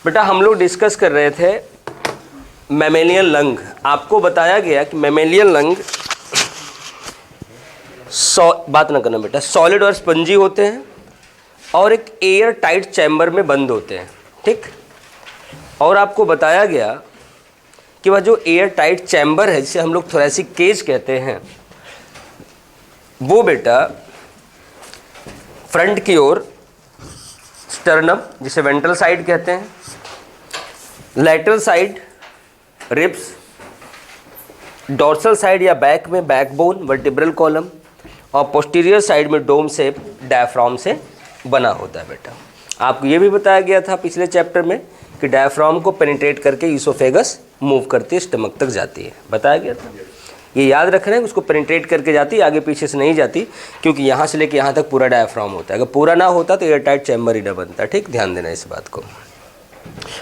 बेटा हम लोग डिस्कस कर रहे थे मैमेलियन लंग। आपको बताया गया कि मैमेलियन लंग बात ना करना बेटा, सॉलिड और स्पंजी होते हैं और एक एयर टाइट चैम्बर में बंद होते हैं, ठीक। और आपको बताया गया कि वह जो एयर टाइट चैम्बर है जिसे हम लोग थोरैसिक केज कहते हैं, वो बेटा फ्रंट की ओर स्टर्नम जिसे वेंट्रल साइड कहते हैं, lateral side ribs, dorsal side या बैक में बैकबोन वर्टिब्रल कॉलम और पोस्टीरियर साइड में डोम शेप डायफ्राम से बना होता है। बेटा आपको ये भी बताया गया था पिछले चैप्टर में कि डायफ्राम को पेनिट्रेट करके ईसोफेगस मूव करती है, स्टमक तक जाती है, बताया गया था। ये याद रख रहे हैं, उसको पेनिट्रेट करके जाती है, आगे पीछे से नहीं जाती, क्योंकि यहाँ से लेके यहाँ तक पूरा डायफ्राम होता है। अगर पूरा ना होता तो एयर टाइट चैम्बर ही ना बनता, ठीक। ध्यान देना इस बात को।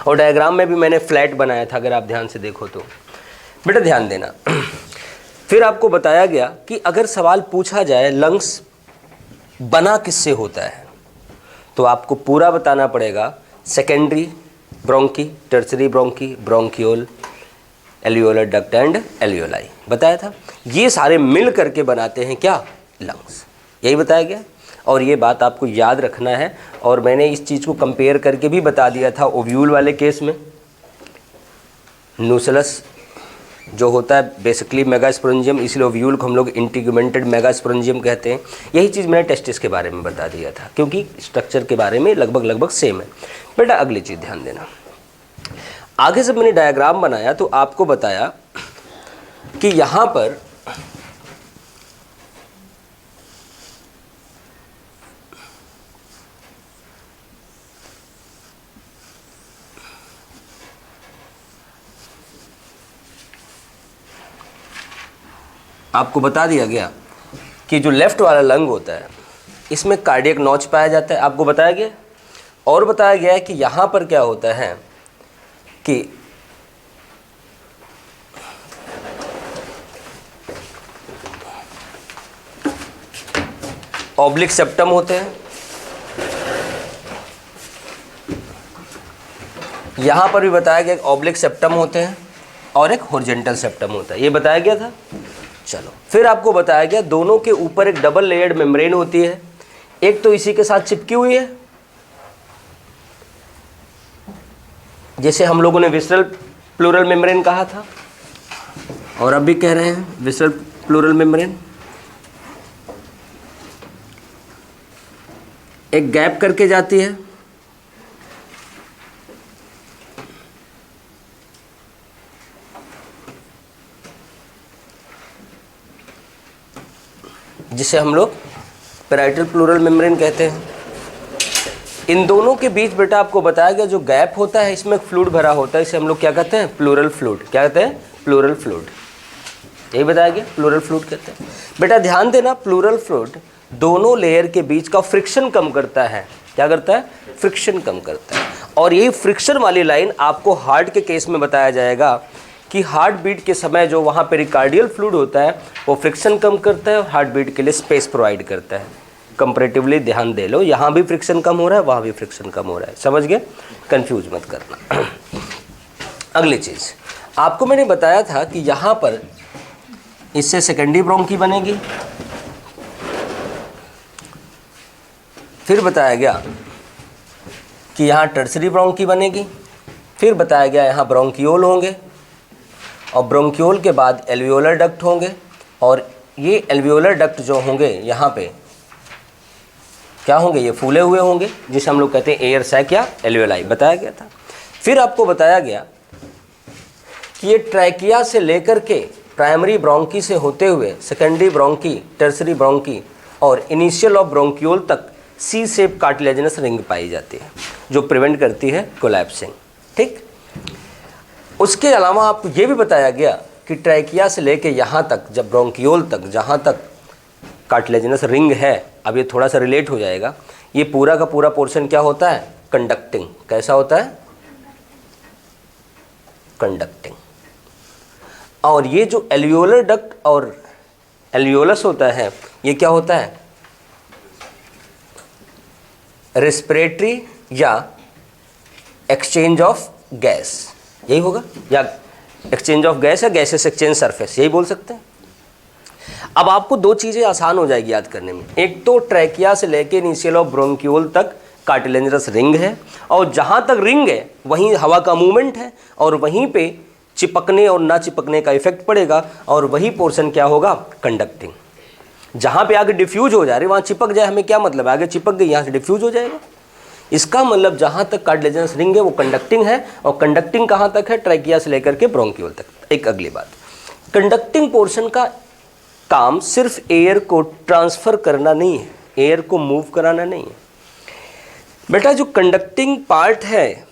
और डायग्राम में भी मैंने फ्लैट बनाया था, अगर आप ध्यान से देखो तो। बेटा ध्यान देना। फिर आपको बताया गया कि अगर सवाल पूछा जाए लंग्स बना किससे होता है, तो आपको पूरा बताना पड़ेगा। Secondary bronchi, tertiary bronchi, bronchiole, alveolar duct and alveoli, बताया था। ये सारे मिल करके बनाते हैं क्या, लंग्स, यही बताया गया। और ये बात आपको याद रखना है। और मैंने इस चीज़ को कंपेयर करके भी बता दिया था ओव्यूल वाले केस में। न्यूसेलस जो होता है बेसिकली मेगास्पोरेंजियम, इसलिए ओव्यूल को हम लोग इंटीग्यूमेंटेड मेगास्पोरेंजियम कहते हैं। यही चीज़ मैंने टेस्टिस के बारे में बता दिया था, क्योंकि स्ट्रक्चर के बारे में लगभग सेम है। बेटा अगली चीज़ ध्यान देना, आगे जब मैंने डायग्राम बनाया तो आपको बताया कि यहाँ पर आपको बता दिया गया कि जो लेफ्ट वाला लंग होता है इसमें कार्डियक नॉच पाया जाता है, आपको बताया गया। और बताया गया है कि यहाँ पर क्या होता है कि ऑब्लिक सेप्टम होते हैं, यहाँ पर भी बताया गया ऑब्लिक सेप्टम होते हैं और एक हॉरिजॉन्टल सेप्टम होता है, ये बताया गया था। चलो फिर आपको बताया गया दोनों के ऊपर एक डबल लेयर्ड मेम्ब्रेन होती है, एक तो इसी के साथ चिपकी हुई है, जैसे हम लोगों ने विसरल प्लूरल मेम्ब्रेन कहा था और अब भी कह रहे हैं विसरल प्लूरल मेम्ब्रेन। एक गैप करके जाती है, जिसे हम लोग पैराइटल प्लूरल मेम्ब्रेन कहते हैं। इन दोनों के बीच बेटा आपको बताया गया जो गैप होता है इसमें फ्लूइड भरा होता है, इसे हम लोग क्या कहते हैं, प्लूरल फ्लूइड। क्या कहते हैं, प्लूरल फ्लूइड, यही बताया गया, प्लूरल फ्लूइड कहते हैं। बेटा ध्यान देना, प्लूरल फ्लूइड दोनों लेयर के बीच का फ्रिक्शन कम करता है। क्या करता है, फ्रिक्शन कम करता है। और यही फ्रिक्शन वाली लाइन आपको हार्ट के केस में बताया जाएगा कि हार्ट बीट के समय जो वहाँ पेरिकार्डियल फ्लूइड होता है वो फ्रिक्शन कम करता है और हार्ट बीट के लिए स्पेस प्रोवाइड करता है। कंपैरेटिवली ध्यान दे लो, यहाँ भी फ्रिक्शन कम हो रहा है, वहाँ भी फ्रिक्शन कम हो रहा है, समझ गए, कंफ्यूज मत करना। अगली चीज़ आपको मैंने बताया था कि यहाँ पर इससे सेकेंडरी ब्रोंकी बनेगी, फिर बताया गया कि यहाँ टर्सरी ब्रोंकी बनेगी, फिर बताया गया यहाँ ब्रोंकियोल होंगे और ब्रोंकियोल के बाद एल्वियोलर डक्ट होंगे और ये एल्वियोलर डक्ट जो होंगे यहाँ पे क्या होंगे, ये फूले हुए होंगे जिसे हम लोग कहते हैं एयर सैक या एल्वियोलाई, बताया गया था। फिर आपको बताया गया कि ये ट्रैकिया से लेकर के प्राइमरी ब्रोंकी से होते हुए सेकेंडरी ब्रोंकी, टर्सरी ब्रोंकी और इनिशियल ऑफ ब्रोंकियोल तक सी शेप कार्टिलेजिनस रिंग पाई जाती है जो प्रिवेंट करती है कोलैप्सिंग, ठीक। उसके अलावा आपको ये भी बताया गया कि ट्रैकिया से लेके यहाँ तक, जब ब्रोंकियोल तक जहाँ तक कार्टिलेजिनस रिंग है, अब ये थोड़ा सा रिलेट हो जाएगा, ये पूरा का पूरा पोर्शन क्या होता है, कंडक्टिंग। कैसा होता है, कंडक्टिंग। और ये जो एल्वियोलर डक्ट और एल्वियोलस होता है ये क्या होता है, रेस्पिरेटरी या एक्सचेंज ऑफ गैस, यही होगा, या एक्सचेंज ऑफ गैस या गैसेस एक्सचेंज सरफेस, यही बोल सकते हैं। अब आपको दो चीज़ें आसान हो जाएगी याद करने में। एक तो ट्रैकिया से लेके इनिशियल ऑफ ब्रोंक्यूल तक कार्टिलेजनस रिंग है, और जहाँ तक रिंग है वहीं हवा का मूवमेंट है, और वहीं पे चिपकने और ना चिपकने का इफेक्ट पड़ेगा, और वही पोर्शन क्या होगा, कंडक्टिंग। जहाँ पे आगे डिफ्यूज हो जा रही वहाँ चिपक जाए, हमें क्या मतलब है, आगे चिपक गई यहाँ से डिफ्यूज हो जाएगा। इसका मतलब जहाँ तक कार्टिलेजनस रिंग है वो कंडक्टिंग है, और कंडक्टिंग कहाँ तक है, ट्रैकिया से लेकर के ब्रोंक्यूल तक। एक अगली बात, कंडक्टिंग पोर्शन का काम सिर्फ एयर को ट्रांसफर करना नहीं है, एयर को मूव कराना नहीं है बेटा। जो कंडक्टिंग पार्ट है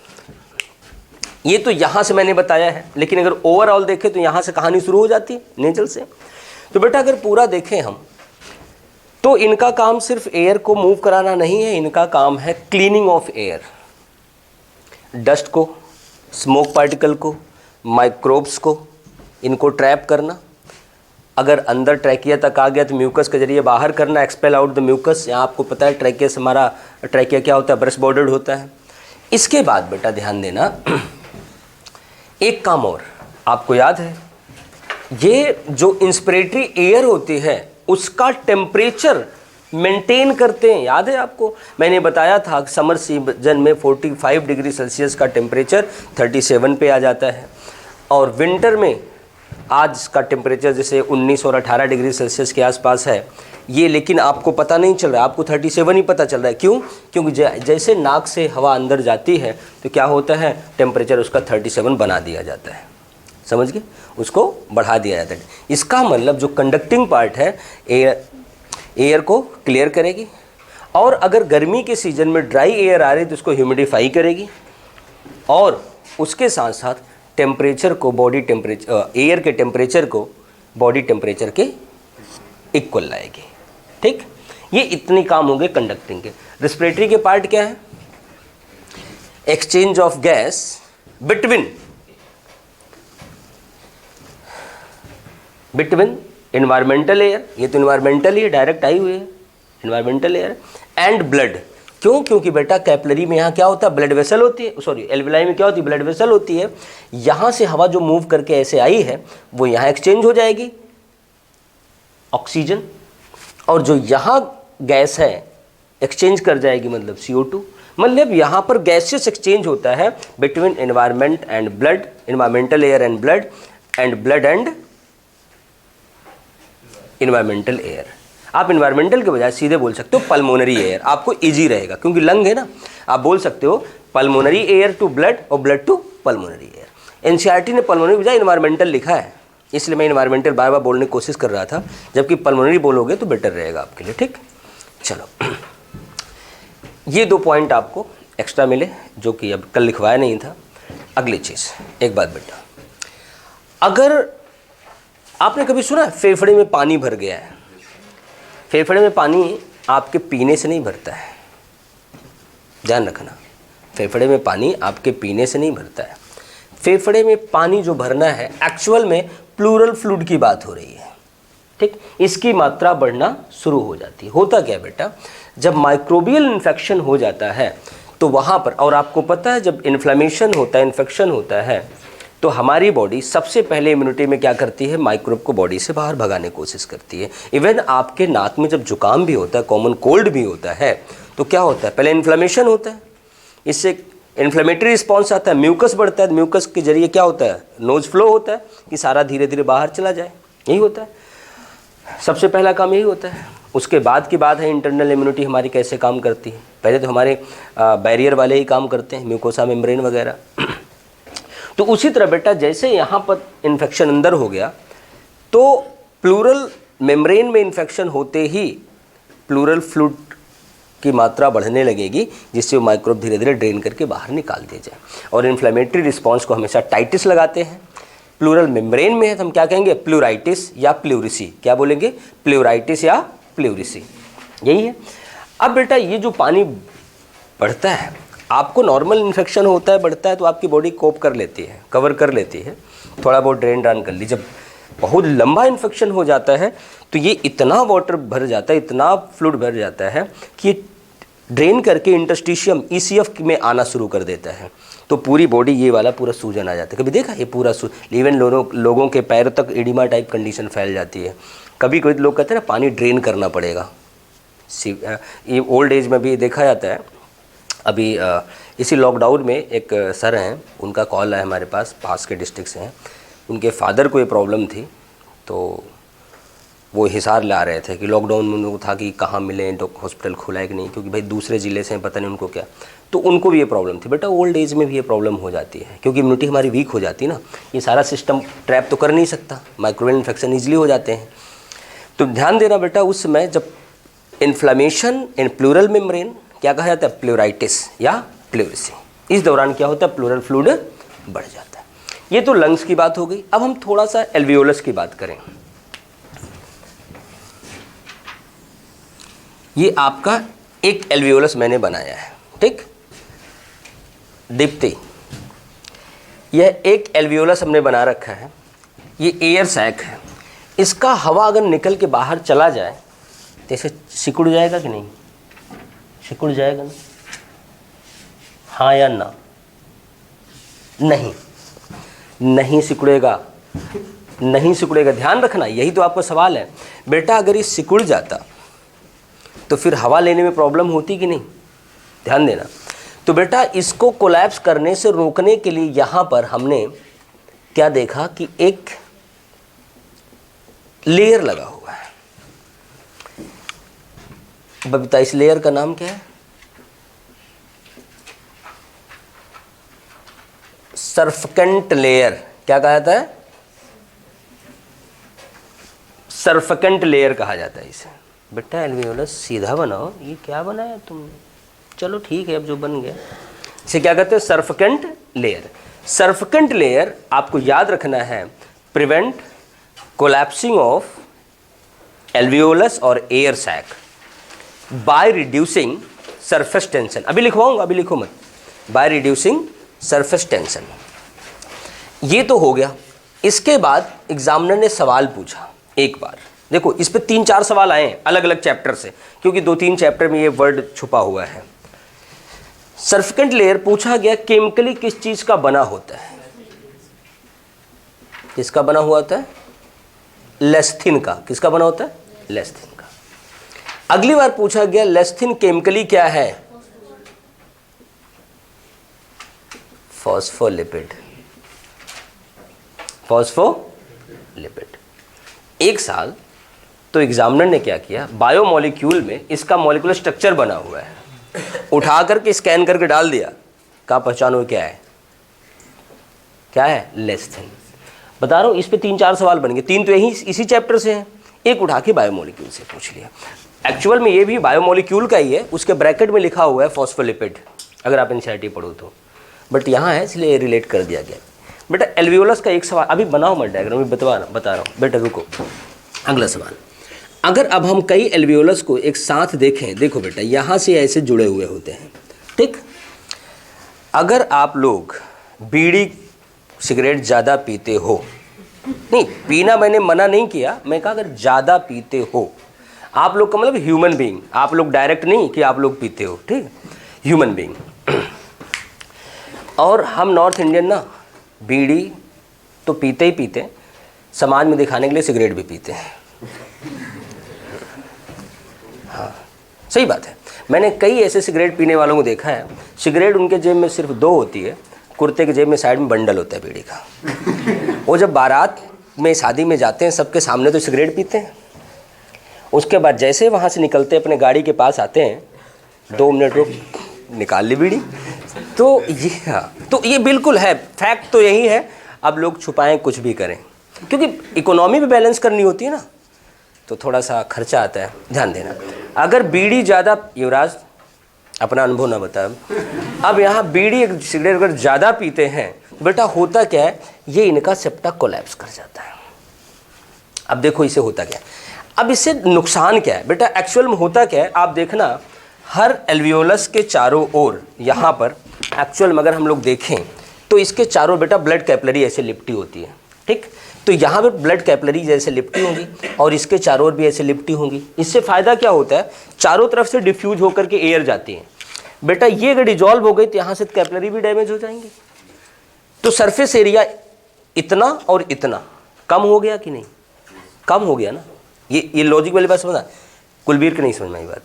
ये तो यहाँ से मैंने बताया है, लेकिन अगर ओवरऑल देखें तो यहाँ से कहानी शुरू हो जाती है नेचल से। तो बेटा अगर पूरा देखें हम तो इनका काम सिर्फ एयर को मूव कराना नहीं है, इनका काम है क्लीनिंग ऑफ एयर, डस्ट को, स्मोक पार्टिकल को, माइक्रोब्स को, इनको ट्रैप करना। अगर अंदर ट्रैकिया तक आ गया तो म्यूकस के जरिए बाहर करना, एक्सपेल आउट द म्यूकस। यहाँ आपको पता है ट्रैकिया से हमारा ट्रैकिया क्या होता है, ब्रश बॉर्डर्ड होता है। इसके बाद बेटा ध्यान देना, एक काम और आपको याद है, ये जो इंस्पिरेटरी एयर होती है उसका टेम्परेचर मेंटेन करते हैं, याद है आपको, मैंने बताया था समर सीजन में 45 डिग्री सेल्सियस का टेम्परेचर 37 पे आ जाता है, और विंटर में आज का टेम्परेचर जैसे 19 और 18 डिग्री सेल्सियस के आसपास है ये, लेकिन आपको पता नहीं चल रहा है, आपको 37 ही पता चल रहा है। क्यों? क्योंकि जैसे नाक से हवा अंदर जाती है तो क्या होता है, टेम्परेचर उसका 37 बना दिया जाता है, समझ गए, उसको बढ़ा दिया जाता है। इसका मतलब जो कंडक्टिंग पार्ट है एयर को क्लियर करेगी, और अगर गर्मी के सीजन में ड्राई एयर आ रही है तो उसको ह्यूमिडिफाई करेगी, और उसके साथ साथ टेम्परेचर को बॉडी टेम्परेचर, एयर के टेम्परेचर को बॉडी टेम्परेचर के इक्वल लाएगी। ठीक, ये इतने काम होंगे कंडक्टिंग के। रेस्पिरेटरी के पार्ट क्या है, exchange of gas between environmental air, ये तो एनवायरमेंटल ही डायरेक्ट आई हुई है, एनवायरमेंटल एयर, एंड ब्लड। क्यों? क्योंकि बेटा कैपिलरी में यहाँ क्या होता है, ब्लड वेसल होती है, सॉरी एल्वेलाई में क्या होती है, ब्लड वेसल होती है। यहाँ से हवा जो मूव करके ऐसे आई है वो यहाँ एक्सचेंज हो जाएगी ऑक्सीजन, और जो यहाँ गैस है एक्सचेंज कर जाएगी, मतलब CO2। मतलब यहाँ पर गैसेस एक्सचेंज होता है between environment and blood, environmental air and blood, and blood and environmental air. आप एनवायरमेंटल के बजाय सीधे बोल सकते हो पल्मोनरी एयर, आपको इजी रहेगा क्योंकि लंग है ना। आप बोल सकते हो पल्मोनरी एयर टू ब्लड और blood to pulmonary air. NCERT ने पल्मोनरी बजाय एनवायरमेंटल लिखा है, इसलिए मैं एनवायरमेंटल बार बार बोलने की कोशिश कर रहा था, जबकि पल्मोनरी बोलोगे तो बेटर रहेगा आपके लिए। ठीक, चलो ये 2 पॉइंट आपको एक्स्ट्रा मिले जो कि अब कल लिखवाया नहीं था। अगली चीज़, एक बात बेटा, अगर आपने कभी सुना फेफड़े में पानी भर गया है, फेफड़े में पानी आपके पीने से नहीं भरता है, ध्यान रखना, फेफड़े में पानी आपके पीने से नहीं भरता है। फेफड़े में पानी जो भरना है एक्चुअल में प्लूरल फ्लूइड की बात हो रही है। ठीक, इसकी मात्रा बढ़ना शुरू हो जाती है। होता क्या बेटा, जब माइक्रोबियल इन्फेक्शन हो जाता है तो वहाँ पर, और आपको पता है जब इन्फ्लेमेशन होता है, इन्फेक्शन होता है, तो हमारी बॉडी सबसे पहले इम्यूनिटी में क्या करती है, माइक्रोब को बॉडी से बाहर भगाने की कोशिश करती है। इवन आपके नाक में जब जुकाम भी होता है, कॉमन कोल्ड भी होता है, तो क्या होता है, पहले इन्फ्लेमेशन होता है, इससे इन्फ्लेमेटरी रिस्पॉन्स आता है, म्यूकस बढ़ता है, म्यूकस के जरिए क्या होता है, नोज फ्लो होता है कि सारा धीरे धीरे बाहर चला जाए, यही होता है, सबसे पहला काम यही होता है। उसके बाद की बात है इंटरनल इम्यूनिटी हमारी कैसे काम करती है। पहले तो हमारे बैरियर वाले ही काम करते हैं, म्यूकोसा मेम्ब्रेन वगैरह। तो उसी तरह बेटा जैसे यहाँ पर इन्फेक्शन अंदर हो गया तो प्लूरल मेम्ब्रेन में इन्फेक्शन होते ही प्लूरल फ्लूइड की मात्रा बढ़ने लगेगी, जिससे वो माइक्रोब धीरे धीरे ड्रेन करके बाहर निकाल दिया जाए। और इन्फ्लेमेटरी रिस्पॉन्स को हमेशा टाइटिस लगाते हैं। प्लूरल मेम्ब्रेन में है तो हम क्या कहेंगे, प्लूराइटिस या प्लूरिसी। क्या बोलेंगे, प्लूराइटिस या प्लूरिसी, यही है। अब बेटा ये जो पानी बढ़ता है, आपको नॉर्मल इन्फेक्शन होता है, बढ़ता है तो आपकी बॉडी कोप कर लेती है, कवर कर लेती है, थोड़ा बहुत ड्रेन कर ली। जब बहुत लंबा इन्फेक्शन हो जाता है तो ये इतना वाटर भर जाता है, इतना फ्लूइड भर जाता है कि ड्रेन करके इंटरस्टिशियम ECF में आना शुरू कर देता है। तो तो पूरी बॉडी ये वाला पूरा सूजन आ जाता है। कभी देखा ये पूरा इवन लोगों के पैर तक एडिमा टाइप कंडीशन फैल जाती है। कभी कोई लोग कहते हैं ना पानी ड्रेन करना पड़ेगा, ये ओल्ड एज में भी देखा जाता है। अभी इसी लॉकडाउन में एक सर हैं, उनका कॉल आया हमारे पास के डिस्ट्रिक्ट से हैं। उनके फादर को ये प्रॉब्लम थी, तो वो हिसार ला रहे थे कि लॉकडाउन में उनको था कि कहाँ मिलें, तो हॉस्पिटल खुला है कि नहीं, क्योंकि भाई दूसरे ज़िले से हैं, पता नहीं उनको क्या। तो उनको भी ये प्रॉब्लम थी। बेटा ओल्ड एज में भी ये प्रॉब्लम हो जाती है, क्योंकि इम्यूनिटी हमारी वीक हो जाती है ना, ये सारा सिस्टम ट्रैप तो कर नहीं सकता, माइक्रोवेल इन्फेक्शन ईजिली हो जाते हैं। तो ध्यान देना बेटा, उस समय जब इन्फ्लेमेशन इन प्लूरल मेम्ब्रेन, क्या कहा जाता है, प्लूराइटिस या प्लूरिसी, इस दौरान क्या होता है, प्लूरल फ्लूइड बढ़ जाता है। ये तो लंग्स की बात हो गई। अब हम थोड़ा सा एल्वियोलस की बात करें। ये आपका एक एल्वियोलस मैंने बनाया है, ठीक। दीप्ति, यह एक एल्वियोलस हमने बना रखा है। ये एयर सैक है, इसका हवा अगर निकल के बाहर चला जाए तो इसे सिकुड़ जाएगा कि नहीं, सिकुड़ जाएगा ना, हाँ या ना, नहीं, नहीं सिकुड़ेगा, नहीं सिकुड़ेगा। ध्यान रखना, यही तो आपका सवाल है बेटा। अगर ये सिकुड़ जाता तो फिर हवा लेने में प्रॉब्लम होती कि नहीं, ध्यान देना। तो बेटा इसको कोलैप्स करने से रोकने के लिए यहाँ पर हमने क्या देखा कि एक लेयर लगा हुआ है। बबीता, इस लेयर का नाम क्या है, सर्फकेंट लेयर। क्या कहा जाता है, सर्फकेंट लेयर कहा जाता है इसे। बेटा एल्वियोलस सीधा बनाओ, ये क्या बनाया तुमने, चलो ठीक है अब जो बन गया। इसे क्या कहते हैं, सर्फकेंट लेयर। सर्फकेंट लेयर आपको याद रखना है, प्रिवेंट कोलैप्सिंग ऑफ एल्वियोलस और air sac by reducing surface tension. अभी लिखवाऊंगा, अभी लिखो मत, बाय रिड्यूसिंग सरफेस टेंशन। ये तो हो गया। इसके बाद एग्जामिनर ने सवाल पूछा एक बार, देखो इस पे 3-4 सवाल आए हैं अलग अलग चैप्टर से, क्योंकि 2-3 चैप्टर में ये वर्ड छुपा हुआ है। सर्फिकेंट लेयर पूछा गया केमिकली किस चीज का बना होता है, किसका बना हुआ होता है, लेस्थिन का। किसका बना होता है, लेस्थिन का। अगली बार पूछा गया लेस्थिन केमिकली क्या है, फॉस्फोलिपिड, फॉस्फोलिपिड। एक साल तो एग्जामिनर ने क्या किया, बायोमोलिक्यूल में इसका मॉलिक्यूलर स्ट्रक्चर बना हुआ है, उठा करके स्कैन करके डाल दिया, कहा पहचानो क्या है, क्या है, लेस्थिन। बता रहा हूँ इस पे 3-4 सवाल बन गए, 3 तो यही इसी चैप्टर से हैं, एक उठा के बायोमोलिक्यूल से पूछ लिया। एक्चुअल में ये भी बायोमोलिक्यूल का ही है, उसके ब्रैकेट में लिखा हुआ है फॉस्फोलिपिड, अगर आप एनसीईआरटी पढ़ो तो, बट यहाँ है इसलिए रिलेट कर दिया गया। बेटा एल्वियोलस का एक सवाल, अभी बनाओ मत डायग्राम, मैं बता रहा हूँ बेटा, रुको। अगला सवाल, अगर अब हम कई एल्वियोलस को एक साथ देखें, देखो बेटा यहाँ से ऐसे जुड़े हुए होते हैं, ठीक। अगर आप लोग बीड़ी सिगरेट ज़्यादा पीते हो, नहीं पीना मैंने मना नहीं किया, मैं कहा अगर ज़्यादा पीते हो, आप लोग का मतलब ह्यूमन बीइंग, आप लोग डायरेक्ट नहीं कि आप लोग पीते हो, ठीक, ह्यूमन बीइंग। और हम नॉर्थ इंडियन ना बीड़ी तो पीते ही पीते, समाज में दिखाने के लिए सिगरेट भी पीते हैं। हाँ सही बात है, मैंने कई ऐसे सिगरेट पीने वालों को देखा है, सिगरेट उनके जेब में सिर्फ 2 होती है, कुर्ते के जेब में साइड में बंडल होता है बीड़ी का। वो जब बारात में शादी में जाते हैं सबके सामने तो सिगरेट पीते हैं, उसके बाद जैसे वहाँ से निकलते अपने गाड़ी के पास आते हैं, 2 मिनट रुक, निकाल ली बीड़ी। तो ये, हाँ तो ये बिल्कुल है, फैक्ट तो यही है। अब लोग छुपाएं कुछ भी करें, क्योंकि इकोनॉमी भी बैलेंस करनी होती है ना, तो थोड़ा सा खर्चा आता है, ध्यान देना। अगर बीड़ी ज़्यादा, युवराज अपना अनुभव ना बता, अब यहाँ बीड़ी सिगरेट अगर ज़्यादा पीते हैं बेटा होता क्या है, ये इनका सेप्टा कोलैप्स कर जाता है। अब देखो इसे होता क्या है, अब इससे नुकसान क्या है बेटा, एक्चुअल में होता क्या है आप देखना, हर एल्वियोलस के चारों ओर यहाँ पर एक्चुअल में अगर हम लोग देखें तो इसके चारों बेटा ब्लड कैपिलरी ऐसे लिपटी होती है, ठीक। तो यहाँ पर ब्लड कैपिलरी जैसे लिपटी होंगी और इसके चारों ओर भी ऐसे लिपटी होंगी। इससे फ़ायदा क्या होता है, चारों तरफ से डिफ्यूज होकर के एयर जाती है। बेटा ये अगर डिजॉल्व हो गई तो यहाँ से कैपिलरी भी डैमेज हो जाएंगे, तो सरफेस एरिया इतना और इतना कम हो गया कि नहीं? कम हो गया ना। ये लॉजिक वाली बात समझा? कुलबीर के नहीं समझ में आई बात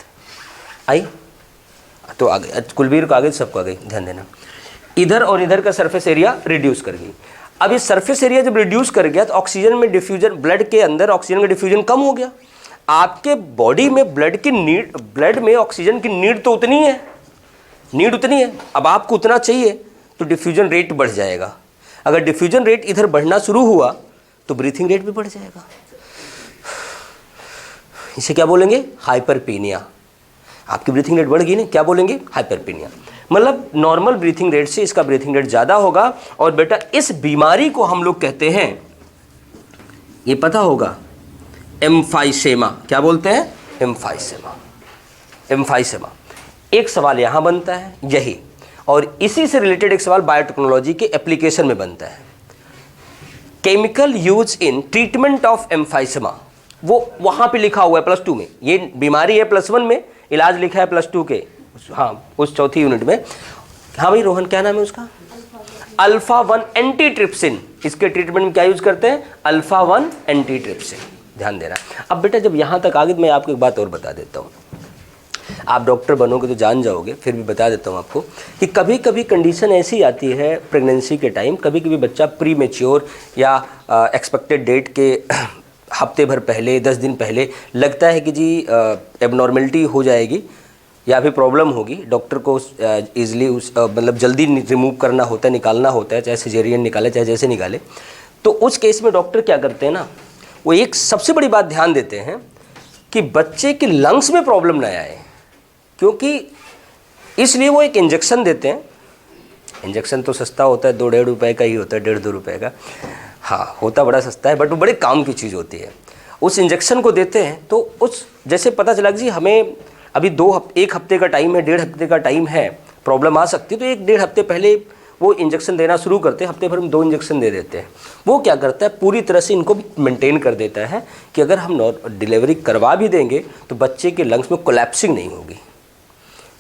आई तो आगे, कुलबीर को आगे, सबको आगे ध्यान देना। इधर और इधर का सरफेस एरिया रिड्यूस कर गई। अब ये सरफेस एरिया जब रिड्यूस कर गया तो ऑक्सीजन में डिफ्यूजन, ब्लड के अंदर ऑक्सीजन का डिफ्यूजन कम हो गया। आपके बॉडी में ब्लड में ऑक्सीजन की नीड तो उतनी है, नीड उतनी है। अब आपको उतना चाहिए तो डिफ्यूजन रेट बढ़ जाएगा। अगर डिफ्यूजन रेट इधर बढ़ना शुरू हुआ तो ब्रीथिंग रेट भी बढ़ जाएगा। इसे क्या बोलेंगे? हाइपरपेनिया। आपकी ब्रीथिंग रेट बढ़ गई ना, क्या बोलेंगे? हाइपरपेनिया। मतलब नॉर्मल ब्रीथिंग रेट से इसका ब्रीथिंग रेट ज़्यादा होगा। और बेटा इस बीमारी को हम लोग कहते हैं, ये पता होगा, एम्फाइसेमा। क्या बोलते हैं? एम्फाइसेमा। एम्फाइसेमा। एक सवाल यहाँ बनता है यही, और इसी से रिलेटेड एक सवाल बायोटेक्नोलॉजी के एप्लीकेशन में बनता है। Chemical use in treatment of emphysema, वो वहाँ पे लिखा हुआ है +2 में। ये बीमारी है +1 में, इलाज लिखा है +2 के, हाँ, उस चौथी यूनिट में। हाँ भाई रोहन, क्या नाम है उसका? अल्फा-1 एंटीट्रिप्सिन। इसके ट्रीटमेंट में क्या यूज करते हैं? अल्फा-1 एंटीट्रिप्सिन। ध्यान देना। अब बेटा जब यहाँ तक आ गए तो मैं आपको एक बात और बता देता हूँ। आप डॉक्टर बनोगे तो जान जाओगे, फिर भी बता देता हूँ आपको कि कभी कभी कंडीशन ऐसी आती है प्रेगनेंसी के टाइम, कभी कभी बच्चा प्री मैच्योर या एक्सपेक्टेड डेट के हफ्ते भर पहले, 10 दिन पहले लगता है कि जी एबनॉर्मलिटी हो जाएगी या फिर प्रॉब्लम होगी। डॉक्टर को ईजिली मतलब जल्दी रिमूव करना होता है, निकालना होता है, चाहे सिजेरियन निकाले चाहे जैसे निकाले। तो उस केस में डॉक्टर क्या करते हैं ना, वो एक सबसे बड़ी बात ध्यान देते हैं कि बच्चे के लंग्स में प्रॉब्लम ना आए, क्योंकि इसलिए वो एक इंजेक्शन देते हैं। इंजेक्शन तो सस्ता होता है, 2-1.5 रुपये का ही होता है, 1.5-2 रुपये का। हाँ, होता बड़ा सस्ता है, बट वो बड़े काम की चीज़ होती है। उस इंजेक्शन को देते हैं तो उस जैसे पता चला कि जी हमें अभी 1 हफ्ते का टाइम है, 1.5 हफ्ते का टाइम है, प्रॉब्लम आ सकती है, तो 1-1.5 हफ्ते पहले वो इंजेक्शन देना शुरू करते हैं। हफ्ते भर में 2 इंजेक्शन दे देते हैं। वो क्या करता है, पूरी तरह से इनको मेंटेन कर देता है कि अगर हम डिलीवरी करवा भी देंगे तो बच्चे के लंग्स में कोलैप्सिंग नहीं होगी,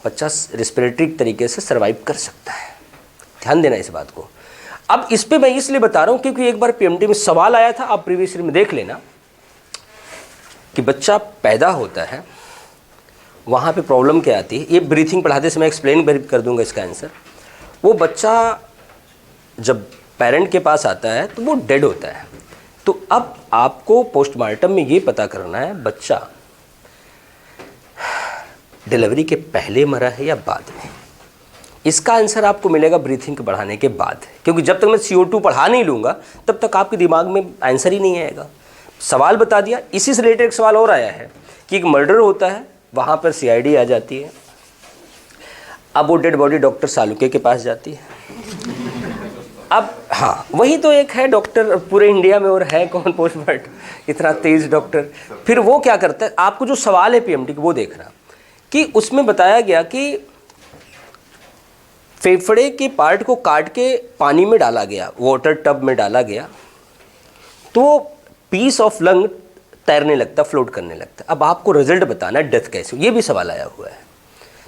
बच्चा रेस्पिरेटरी तरीके से सर्वाइव कर सकता है। ध्यान देना इस बात को। अब इस पे मैं इसलिए बता रहा हूँ क्योंकि एक बार पीएमटी में सवाल आया था, आप प्रीवियस ईयर में देख लेना, कि बच्चा पैदा होता है, वहाँ पे प्रॉब्लम क्या आती है। ये ब्रीथिंग पढ़ाते समय एक्सप्लेन कर दूंगा इसका आंसर। वो बच्चा जब पेरेंट के पास आता है तो वो डेड होता है। तो अब आपको पोस्टमार्टम में ये पता करना है बच्चा डिलीवरी के पहले मरा है या बाद में। इसका आंसर आपको मिलेगा ब्रीथिंग के बढ़ाने के बाद, क्योंकि जब तक मैं CO2 पढ़ा नहीं लूँगा तब तक आपके दिमाग में आंसर ही नहीं आएगा। सवाल बता दिया। इसी से रिलेटेड एक सवाल और आया है कि एक मर्डर होता है, वहाँ पर CID आ जाती है। अब वो डेड बॉडी डॉक्टर सालुके के पास जाती है। अब हाँ, वही तो एक है डॉक्टर पूरे इंडिया में, और है कौन पोस्टमार्टम, इतना तेज डॉक्टर। फिर वो क्या करता है, आपको जो सवाल है PMT का वो देखना, कि उसमें बताया गया कि फेफड़े के पार्ट को काट के पानी में डाला गया, वाटर टब में डाला गया, तो पीस ऑफ लंग तैरने लगता, फ्लोट करने लगता। अब आपको रिजल्ट बताना है डेथ कैसे, ये भी सवाल आया हुआ है।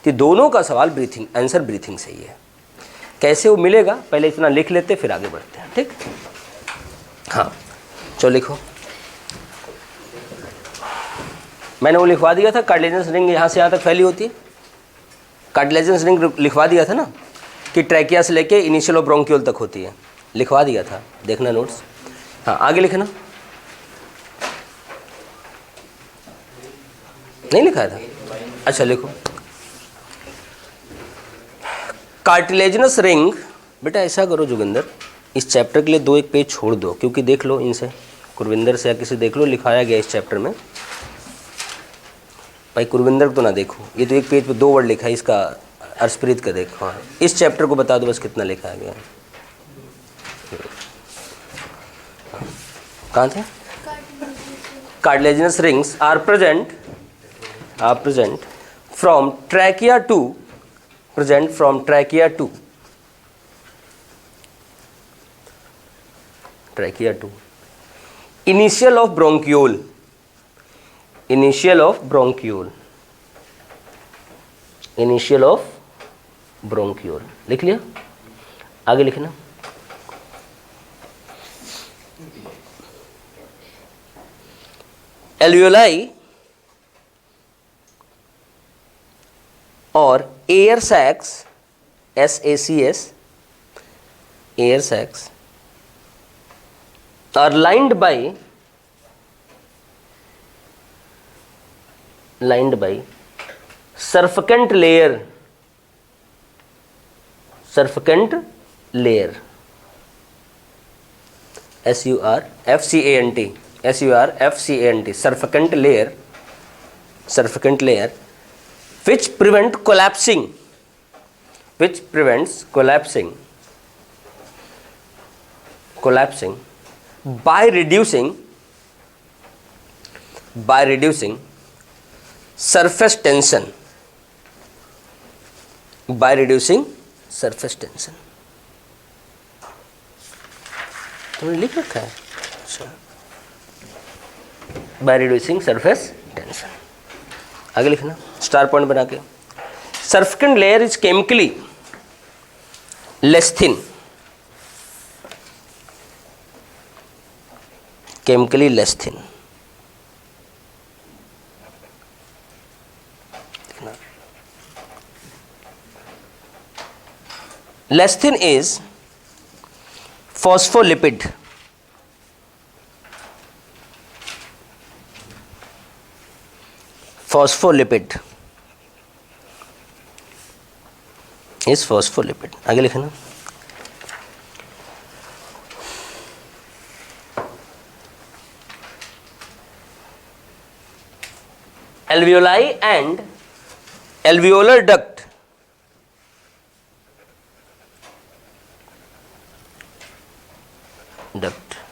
तो दोनों का सवाल ब्रीथिंग, आंसर ब्रीथिंग से ही है। कैसे वो मिलेगा, पहले इतना लिख लेते फिर आगे बढ़ते हैं, ठीक। हाँ चलो लिखो। मैंने वो लिखवा दिया था, कार्टिलेजिनस रिंग यहाँ से यहाँ तक फैली होती है। कार्टिलेजिनस रिंग लिखवा दिया था ना, कि ट्रैकिया से लेके इनिशियल ऑफ ब्रोंकियोल तक होती है, लिखवा दिया था, देखना नोट्स। हाँ आगे लिखना, नहीं लिखा था, अच्छा लिखो। कार्टिलेजिनस रिंग, बेटा ऐसा करो जोगिंदर, इस चैप्टर के लिए 2-1 पेज छोड़ दो, क्योंकि देख लो इनसे, गुरविंदर से या किसी देख लो, लिखाया गया इस चैप्टर में। भाई गुरविंदर को तो ना देखो, ये तो 1 पेज पे 2 वर्ड लिखा है, इसका अर्शप्रीत का देखो। हाँ इस चैप्टर को बता दो बस कितना लिखा गया। कहाँ थे? Cartilaginous rings are present from trachea to initial of bronchiole, लिख लिया। आगे लिखना, एल्वियोलाई और air sacs, SACS, air sacs are lined by surfactant layer, surfactant layer, SURFCANT, surfactant layer, which prevents collapsing by reducing surface tension, तुमने लिख रखा है? अच्छा, by reducing surface tension. आगे लिखना स्टार पॉइंट बना के. Surfactant layer is chemically less thin, less thin is phospholipid, is phospholipid. आगे लिखना. Alveoli and alveolar duct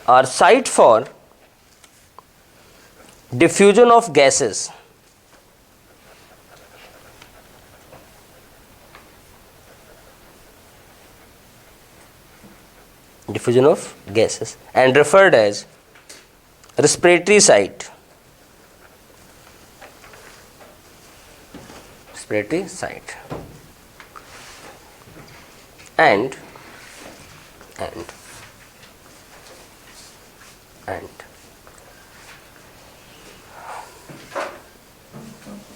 are site for diffusion of gases, and referred as respiratory site, and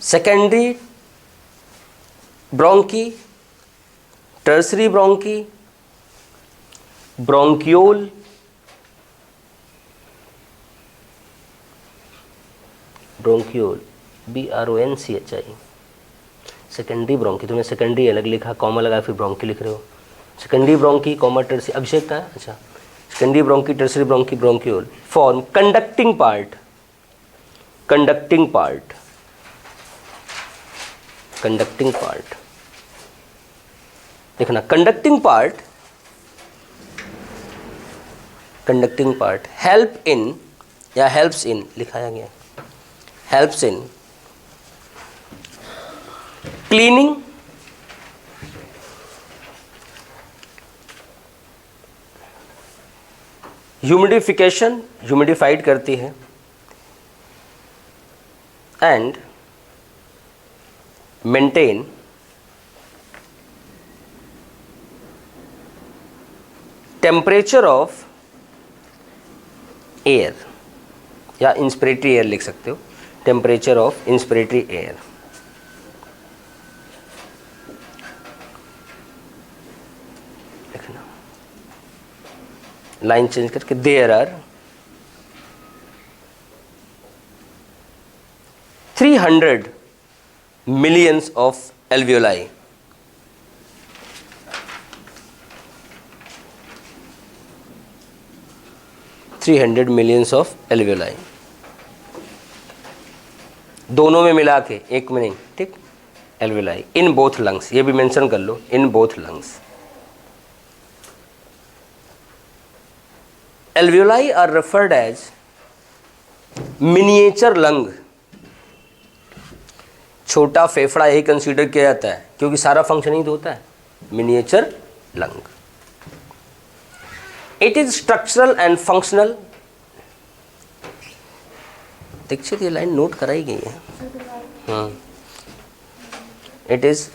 secondary bronchi, tertiary bronchi, bronchiole, BRONCHI, secondary bronchi. तुमने secondary अलग लिखा, comma लगा, फिर bronchi लिख रहे हो. Secondary bronchi comma tertiary. Abhishek का है. अच्छा, secondary bronchi, tertiary bronchi, bronchiole form conducting part, देखना. कंडक्टिंग पार्ट हेल्प इन या हेल्प्स इन लिखाया गया, helps in cleaning, humidification, humidified करती है, and maintain temperature of air, या इंस्पिरेटरी एयर लिख सकते हो, टेम्परेचर ऑफ इंस्पिरेटरी एयर. लिखना, लाइन चेंज करके. There are 300 millions of alveoli. दोनों में मिला के, एक में नहीं, ठीक. एल्वेलाई इन बोथ लंग्स, ये भी मेंशन कर लो, in both lungs. Alveoli are referred as miniature lung. छोटा फेफड़ा यही कंसीडर किया जाता है, क्योंकि सारा फंक्शन ही तो होता है. Miniature lung. It is structural and functional. Dixit, ये लाइन नोट कराई गई है. It is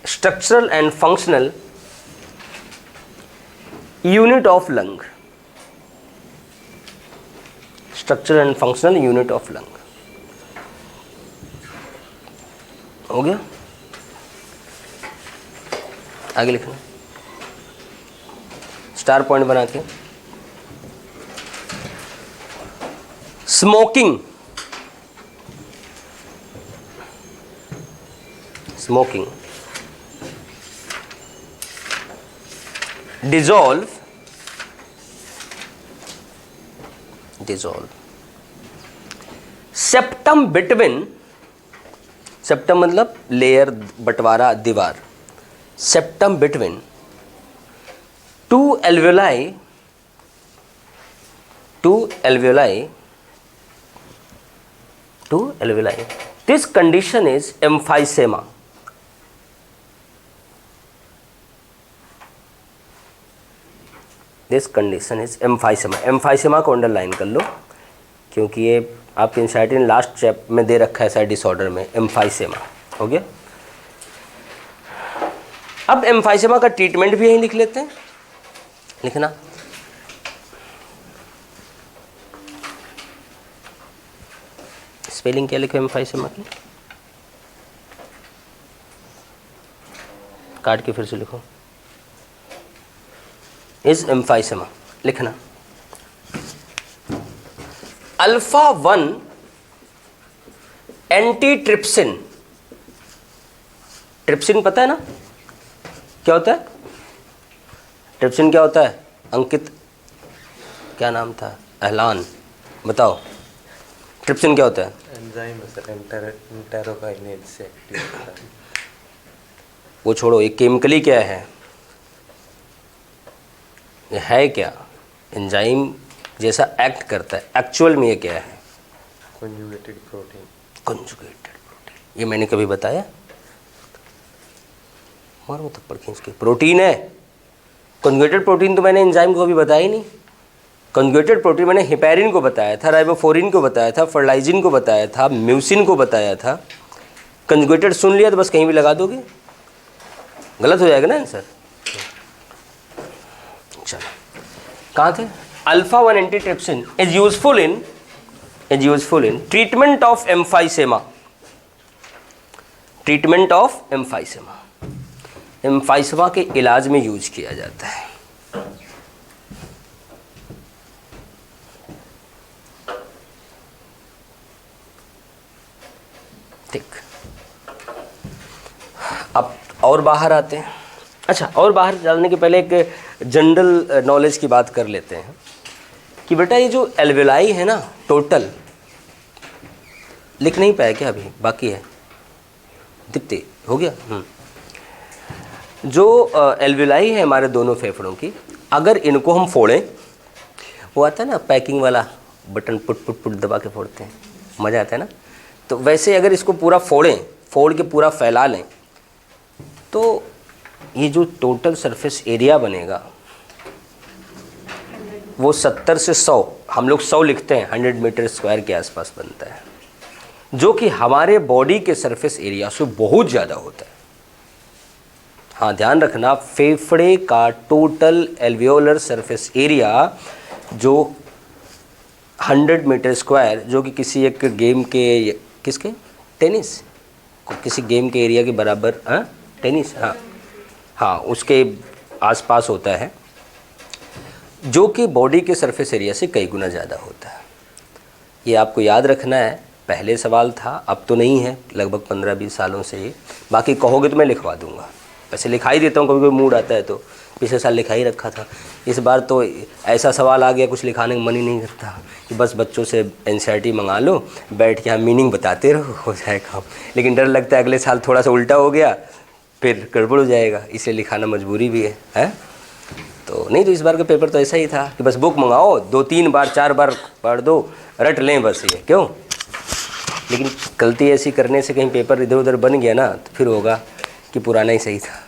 structural and functional unit of lung. हो गया, आगे लिखना स्टार पॉइंट बना के। Smoking, smoking, dissolve, dissolve, septum between, septum मतलब लेयर, बंटवारा, दीवार, septum between two alveoli, two alveoli, two alveoli, this condition is emphysema. This condition is emphysema. Emphysema को अंडरलाइन कर लो क्योंकि ये आपके एंजाइटी लास्ट चैप में दे रखा है साइड डिसऑर्डर में, एम्फाइसेमा। हो गया। अब एम्फाइसेमा का ट्रीटमेंट भी यहीं लिख लेते हैं, लिखना स्पेलिंग क्या लिखो एम्फाइसेमा की, काट के फिर से लिखो, इज एम्फाइसेमा लिखना। अल्फा 1 एंटी ट्रिप्सिन, ट्रिप्सिन पता है ना क्या होता है? ट्रिप्सिन क्या होता है? अंकित क्या नाम था? एहलान बताओ, ट्रिप्सिन क्या होता है? एंजाइम इंटेरोकाइनेज से एक्टिव होता है। वो छोड़ो, ये केमिकली क्या है? ये है क्या? एंजाइम जैसा एक्ट करता है, एक्चुअल में ये क्या है? Conjugated protein. कंजुगेटेड प्रोटीन, ये मैंने कभी बताया? मारो तक पर खींच के, प्रोटीन है। कंजुगेटेड प्रोटीन तो मैंने एंजाइम को कभी बताया ही नहीं। कंजुगेटेड प्रोटीन मैंने हेपेरिन को बताया था, राइबोफोरिन को बताया था, फर्लाइजिन को बताया था, म्यूसिन को बताया था। कंजुगेटेड सुन लिया तो बस कहीं भी लगा दोगे, गलत हो जाएगा ना आंसर। चलो कहाँ थे? Alpha 1 antitrypsin is useful in treatment of emphysema, treatment of emphysema, emphysema के इलाज में यूज किया जाता है। ठीक, अब और बाहर आते हैं। अच्छा, और बाहर जाने के पहले एक जनरल नॉलेज की बात कर लेते हैं कि बेटा ये जो एल्वेलाई है ना, टोटल लिख नहीं पाया क्या? अभी बाकी है, दिखते हो गया। जो एल्वेलाई है हमारे दोनों फेफड़ों की, अगर इनको हम फोड़ें, वो आता है ना पैकिंग वाला बटन, पुट पुट पुट दबा के फोड़ते हैं, मज़ा आता है ना। तो वैसे अगर इसको पूरा फोड़ें, फोड़ के पूरा फैला लें, तो ये जो टोटल सरफेस एरिया बनेगा वो 70 से 100, हम लोग 100 लिखते हैं, 100 मीटर स्क्वायर के आसपास बनता है, जो कि हमारे बॉडी के सरफेस एरिया से बहुत ज़्यादा होता है। हाँ ध्यान रखना, फेफड़े का टोटल एल्वियोलर सरफेस एरिया जो 100 मीटर स्क्वायर, जो कि किसी एक गेम के, किसके, टेनिस, किसी गेम के एरिया के बराबर, हाँ टेनिस, हाँ उसके आसपास होता है, जो कि बॉडी के सरफेस एरिया से कई गुना ज़्यादा होता है। ये आपको याद रखना है, पहले सवाल था, अब तो नहीं है, लगभग 15-20 सालों से ये। बाकी कहोगे तो मैं लिखवा दूंगा, वैसे लिखा ही देता हूँ, कभी कोई मूड आता है तो। पिछले साल लिखा ही रखा था, इस बार तो ऐसा सवाल आ गया कुछ लिखाने का मन ही नहीं करता कि बस बच्चों से एनसीईआरटी मंगा लो, बैठ के यहाँ मीनिंग बताते रहो, हो जाए काम। लेकिन डर लगता है अगले साल थोड़ा सा उल्टा हो गया, फिर गड़बड़ हो जाएगा, इसलिए लिखाना मजबूरी भी है? तो नहीं, तो इस बार का पेपर तो ऐसा ही था कि बस बुक मंगाओ, 2-3 बार 4 बार पढ़ दो, रट लें बस, ये क्यों। लेकिन गलती ऐसी करने से कहीं पेपर इधर उधर बन गया ना, तो फिर होगा कि पुराना ही सही था।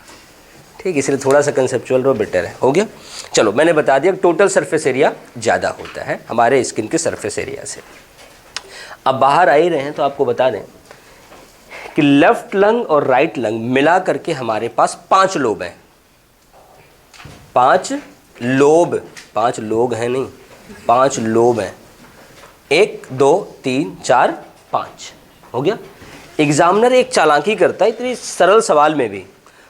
ठीक, इसलिए थोड़ा सा कंसेप्चुअल रहो, बेटर है। हो गया। चलो मैंने बता दिया टोटल सरफेस एरिया ज़्यादा होता है हमारे स्किन के सरफेस एरिया से। अब बाहर आ ही रहे हैं तो आपको बता दें कि लेफ्ट लंग और राइट लंग मिला करके हमारे पास 5 लोब हैं। 5 लोब, 5 लोग हैं नहीं, 5 लोब हैं। 1 2 3 4 5, हो गया। एग्जामिनर एक चालाकी करता है इतनी सरल सवाल में भी,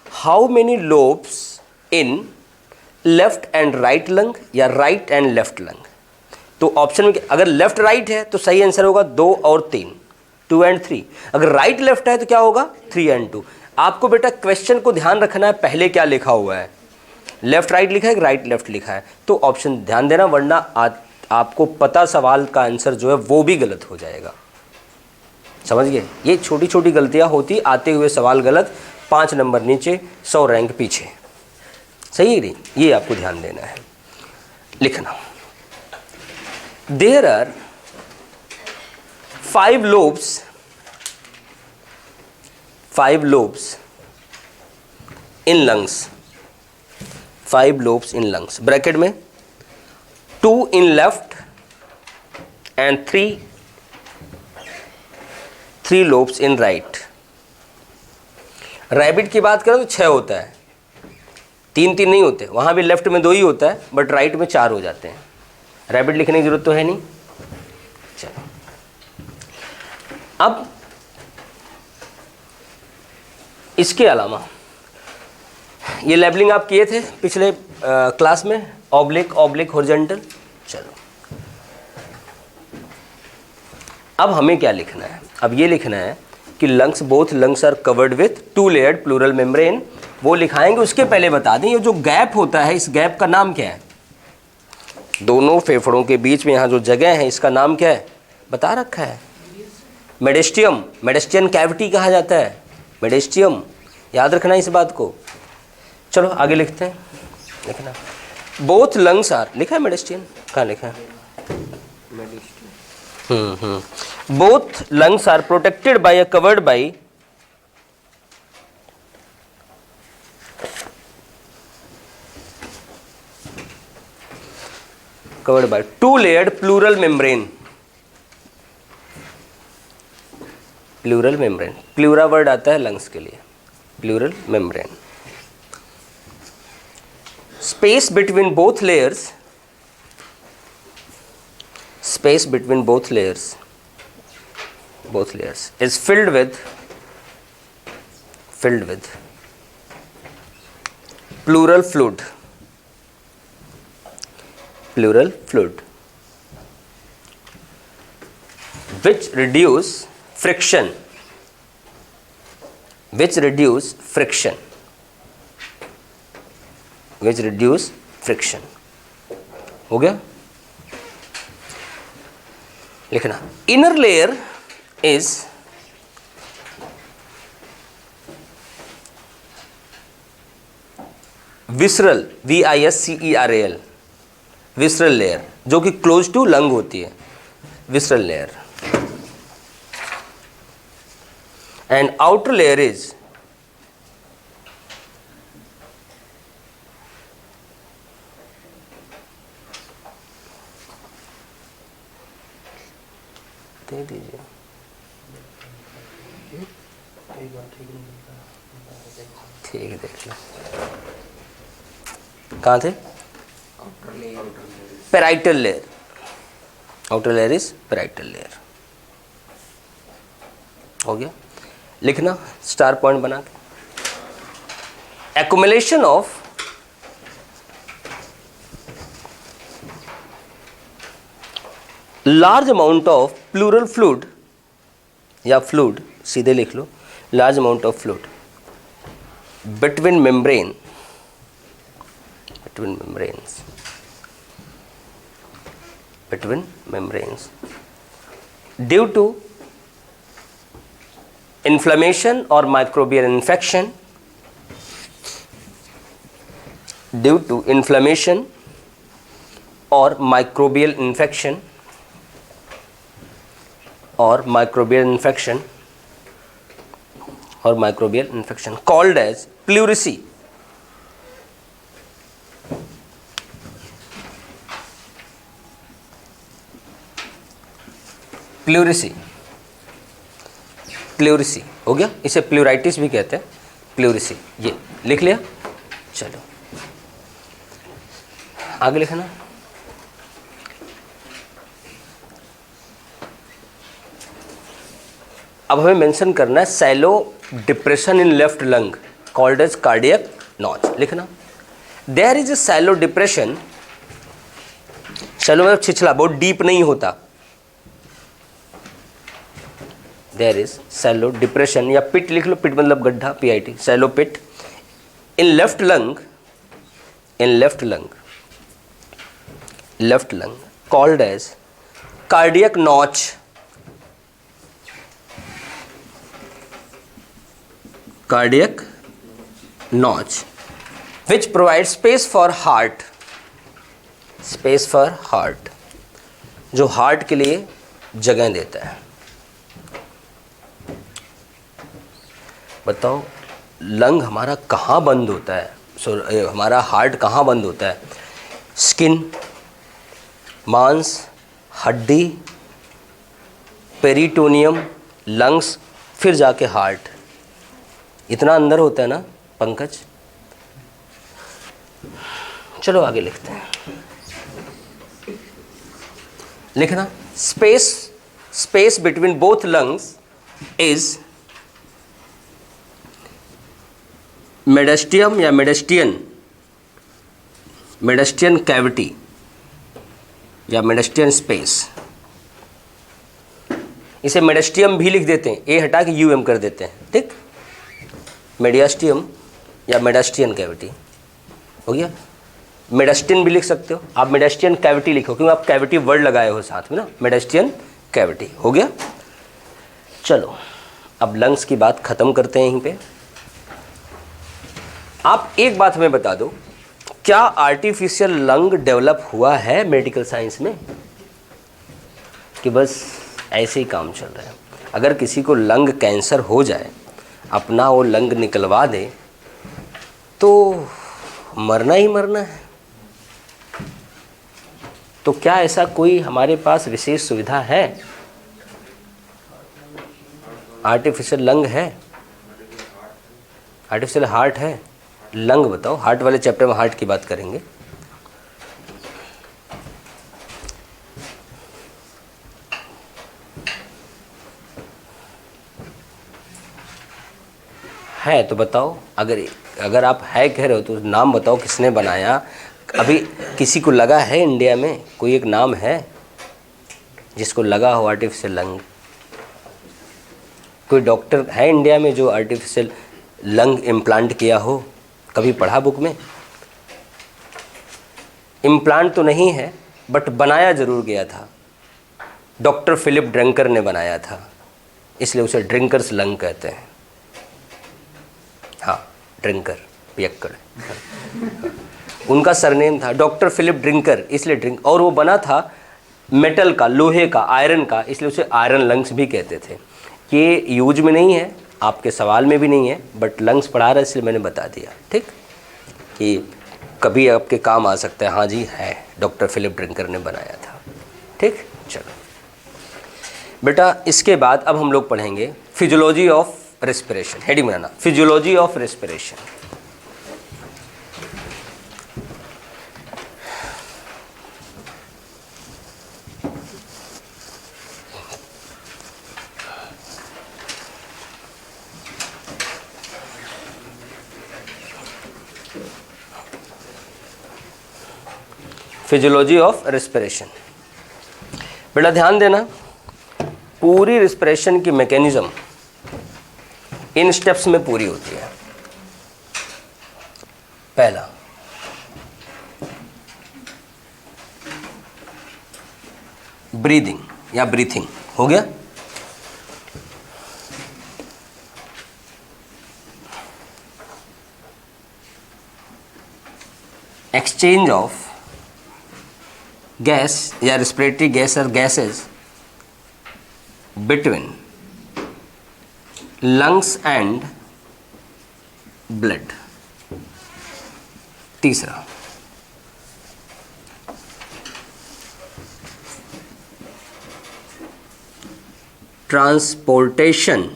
how many lobes in left and right lung या राइट एंड लेफ्ट लंग। तो ऑप्शन में अगर लेफ्ट राइट है तो सही आंसर होगा 2 और 3, 2 एंड 3। अगर राइट लेफ्ट है तो क्या होगा 3 एंड 2। आपको बेटा क्वेश्चन को ध्यान रखना है, पहले क्या लिखा हुआ है, लेफ्ट राइट लिखा है कि राइट लेफ्ट लिखा है, तो ऑप्शन ध्यान देना, वरना आपको पता सवाल का आंसर जो है वो भी गलत हो जाएगा। समझ गए, ये छोटी छोटी गलतियां होती, आते हुए सवाल गलत, 5 नंबर नीचे 100 रैंक पीछे। सही है नहीं, ये आपको ध्यान देना है। लिखना, there are 5 lobes in lungs, 5 lobes in lungs, bracket में 2 in left and 3 lobes in right। Rabbit की बात करें तो 6 होता है, 3 नहीं होते, वहाँ भी लेफ्ट में 2 ही होता है, बट राइट में 4 हो जाते हैं। रैबिट लिखने की जरूरत तो है नहीं। चलो, अब इसके अलावा ये लेबलिंग आप किए थे पिछले क्लास में, ऑब्लिक ऑब्लिक हॉरिजॉन्टल। चलो, अब हमें क्या लिखना है, अब ये लिखना है कि lungs, both lungs are covered with 2 layered pleural membrane. वो लिखाएंगे, उसके पहले बता दें ये जो गैप होता है, इस गैप का नाम क्या है, दोनों फेफड़ों के बीच में यहाँ जो जगह है इसका नाम क्या है, बता रखा है, मेडिस्टियम, मेडिस्टियन कैविटी कहा जाता है, मेडिस्टियम, याद रखना इस बात को। चलो आगे लिखते हैं, लिखना, बोथ लंग्स आर, लिखा है मेडिस्टियन, कहाँ लिखा है, both lungs are protected by a covered by covered by 2 layered pleural membrane। Pleural membrane, pleura word आता है लंग्स के लिए, pleural membrane. Space between both layers, space between both layers is filled with pleural fluid, which reduce friction, हो गया। लिखना, inner layer is visceral, VISCERAL, visceral layer, जो कि close to lung होती है, visceral layer. And outer layer is दे दीजिए, ठीक है, देख लो कहाँ थे, parietal layer, outer layer is parietal layer. हो गया। लिखना स्टार पॉइंट बना के, accumulation of large amount of pleural fluid या फ्लूइड, सीधे लिख लो, large amount of fluid between membrane, between membranes due to inflammation or microbial infection, due to inflammation or microbial infection called as pleurisy. Pleurisy हो गया, इसे प्लूराइटिस भी कहते हैं, प्लूरिसी, ये लिख लिया। चलो आगे लिखना, अब हमें मेंशन करना है shallow depression in left lung called as cardiac notch, लिखना। There is a shallow depression, shallow मतलब छिछला, बहुत डीप नहीं होता। देयर इज सैलो डिप्रेशन, या पिट लिख लो, पिट मतलब गड्ढा, PIT, shallow pit in left lung, in left lung, left lung called as cardiac notch, cardiac notch which provides space for heart, space for heart, जो हार्ट के लिए जगह देता है। बताओ लंग हमारा कहाँ बंद होता है, हमारा हार्ट कहाँ बंद होता है? स्किन, मांस, हड्डी, पेरिटोनियम, लंग्स, फिर जाके हार्ट, इतना अंदर होता है ना पंकज। चलो आगे लिखते हैं, लिखना space between both lungs is mediastinum या मेडिस्टियन कैविटी या मेडिस्टियन स्पेस। इसे मेडिस्टियम भी लिख देते हैं, ए हटा के UM कर देते हैं, ठीक। मेडिस्टियम या मेडिस्टियन कैविटी हो गया। मेडिस्टिन भी लिख सकते हो आप, मेडिस्टियन कैविटी लिखो क्योंकि आप कैविटी वर्ड लगाए हो साथ में ना, मेडिस्टियन कैविटी हो गया। चलो अब लंग्स की बात खत्म करते हैं यहीं पे। आप एक बात हमें बता दो, क्या आर्टिफिशियल लंग डेवलप हुआ है मेडिकल साइंस में, कि बस ऐसे ही काम चल रहा है? अगर किसी को लंग कैंसर हो जाए, अपना वो लंग निकलवा दे, तो मरना ही मरना है। तो क्या ऐसा कोई हमारे पास विशेष सुविधा है? आर्टिफिशियल लंग है, आर्टिफिशियल हार्ट है, लंग बताओ। हार्ट वाले चैप्टर में हार्ट की बात करेंगे। है तो बताओ, अगर आप है कह रहे हो तो नाम बताओ किसने बनाया। अभी किसी को लगा है इंडिया में, कोई एक नाम है जिसको लगा हो आर्टिफिशियल लंग? कोई डॉक्टर है इंडिया में जो आर्टिफिशियल लंग इम्प्लांट किया हो? कभी पढ़ा बुक में? इम्प्लांट तो नहीं है बट बनाया ज़रूर गया था। डॉक्टर फिलिप ड्रिंकर ने बनाया था, इसलिए उसे ड्रिंकर्स लंग कहते हैं। हाँ, ड्रिंकर, पियक्कड़, उनका सरनेम था डॉक्टर फिलिप ड्रिंकर, इसलिए ड्रिंक। और वो बना था मेटल का, लोहे का, आयरन का, इसलिए उसे आयरन लंग्स भी कहते थे। ये यूज में नहीं है, आपके सवाल में भी नहीं है, बट लंग्स पढ़ा रहा है इसलिए मैंने बता दिया, ठीक, कि कभी आपके काम आ सकता है। हाँ जी है, डॉक्टर फिलिप ड्रिंकर ने बनाया था, ठीक। चलो बेटा, इसके बाद अब हम लोग पढ़ेंगे physiology of respiration. Heading banana, physiology of respiration. Physiology of respiration. बेटा ध्यान देना, पूरी रेस्पिरेशन की मैकेनिज्म इन स्टेप्स में पूरी होती है। पहला, ब्रीदिंग या ब्रीथिंग हो गया। एक्सचेंज ऑफ गैस या रेस्पिरेटरी गैस और gases between lungs and blood. तीसरा, transportation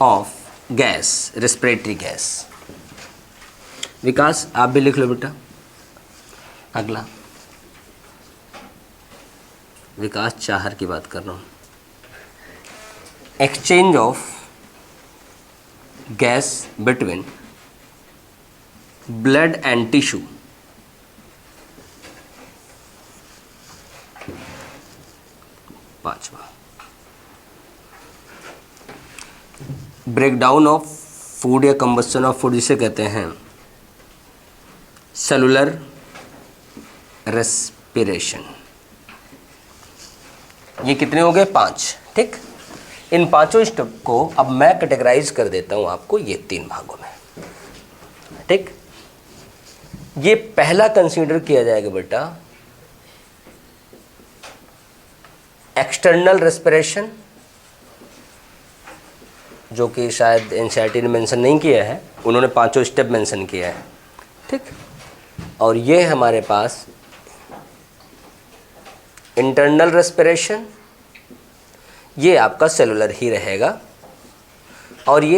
of gas, respiratory gas. Vikas आप भी लिख लो बेटा। अगला, विकास चाहर की बात कर रहा हूँ। Exchange of gas between blood and tissue, पांचवा ब्रेकडाउन ऑफ फूड या कंबस्टन ऑफ फूड, जिसे कहते हैं सेलुलर रेस्पिरेशन। ये कितने हो गए? 5। ठीक, इन पांचों स्टेप को अब मैं कैटेगराइज कर देता हूं आपको ये 3 भागों में। ठीक, ये पहला कंसीडर किया जाएगा बेटा एक्सटर्नल रेस्पिरेशन, जो कि शायद एनसीईआरटी ने मेंशन नहीं किया है, उन्होंने 5 स्टेप मेंशन किया है। ठीक, और ये हमारे पास इंटरनल रेस्पिरेशन, ये आपका सेलुलर ही रहेगा, और ये